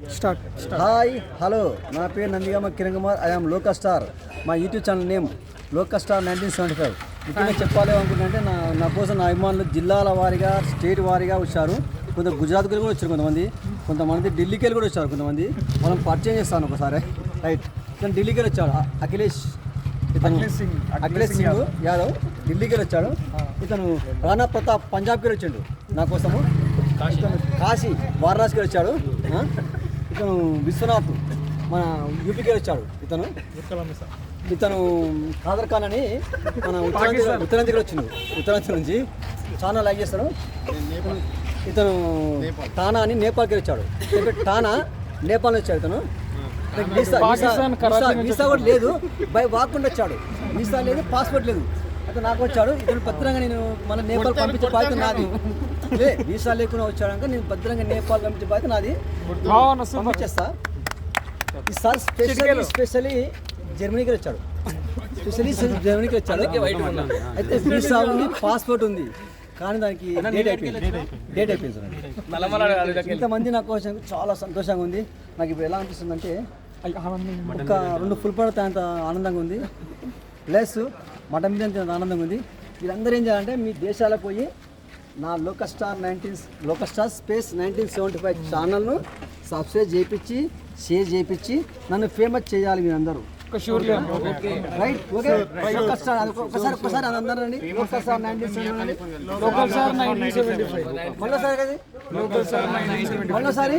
Hi hello, నా పేరు Nandigama Kiran Kumar. I'm local star. మా YouTube channel name local star 1975. ముఖ్యంగా చెప్పాలి అనుకుంటుంటే నా కోసం నా అభిమానులు జిల్లాల వారీగా స్టేట్ వారీగా వచ్చారు. కొంత గుజరాత్కి కూడా వచ్చారు, కొంతమంది ఢిల్లీకి వెళ్ళి కూడా వచ్చారు. కొంతమంది మనం పరిచయం చేస్తాను ఒకసారి. రైట్, ఇతను ఢిల్లీకి వెళ్ళి వచ్చాడు. అఖిలేష్ సింగ్ యాదవ్ ఢిల్లీకి వెళ్ళి వచ్చాడు. ఇతను రాణా ప్రతాప్ పంజాబ్కి వెళ్ళి వచ్చాడు నా కోసము. కాశీ వారణాసికి వచ్చాడు. ఇతను విశ్వనాథ్ మన యూపీకి వచ్చాడు. ఇతను ఖాదర్ ఖాన్ అని మన ఉత్తరాంధ్రకి వచ్చిండు. ఉత్తరాంధ్ర నుంచి చాలా లైక్ చేస్తాడు. ఇతను టానా అని నేపాల్కి వచ్చాడు. టానా నేపాల్ వచ్చాడు. ఇతను వీసా కూడా లేదు, బై వాక్కుండా వచ్చాడు. వీసా లేదు, పాస్పోర్ట్ లేదు. అయితే నాకు వచ్చాడు. ఇతను భద్రంగా నేను మన నేపాల్ పంపించే బాధ్యత నాది. వీసా లేకుండా వచ్చాక నేను భద్రంగా నేపాల్ పంపించే బాధ్యత నాది. పంపించేస్తా. ఈసారి స్పెషల్లీ జర్మనీకి వచ్చాడు. జర్మనీకి వచ్చాడు. అయితే వీసా ఉంది, పాస్పోర్ట్ ఉంది, కానీ దానికి డేట్ అయిపోయింది. ఇంతమంది నాకు కోసం చాలా సంతోషంగా ఉంది. నాకు ఇప్పుడు ఎలా అనిపిస్తుందంటే ఒక 2 ఫుల్ పడితే అంత ఆనందంగా ఉంది. ప్లస్ మటన్ బిర్యానీ అంత ఆనందంగా ఉంది. వీళ్ళందరూ ఏం చేయాలంటే మీ దేశాలకు పోయి నా లోకల్ స్టార్ స్పేస్ 1975 ఛానల్ను సబ్స్క్రైబ్ చేయించి షేర్ చేయించి నన్ను ఫేమస్ చేయాలి మీరందరూ. Right, okay. ఒకసారి అందరూ రండి. Local star 1975 మళ్ళీసారి.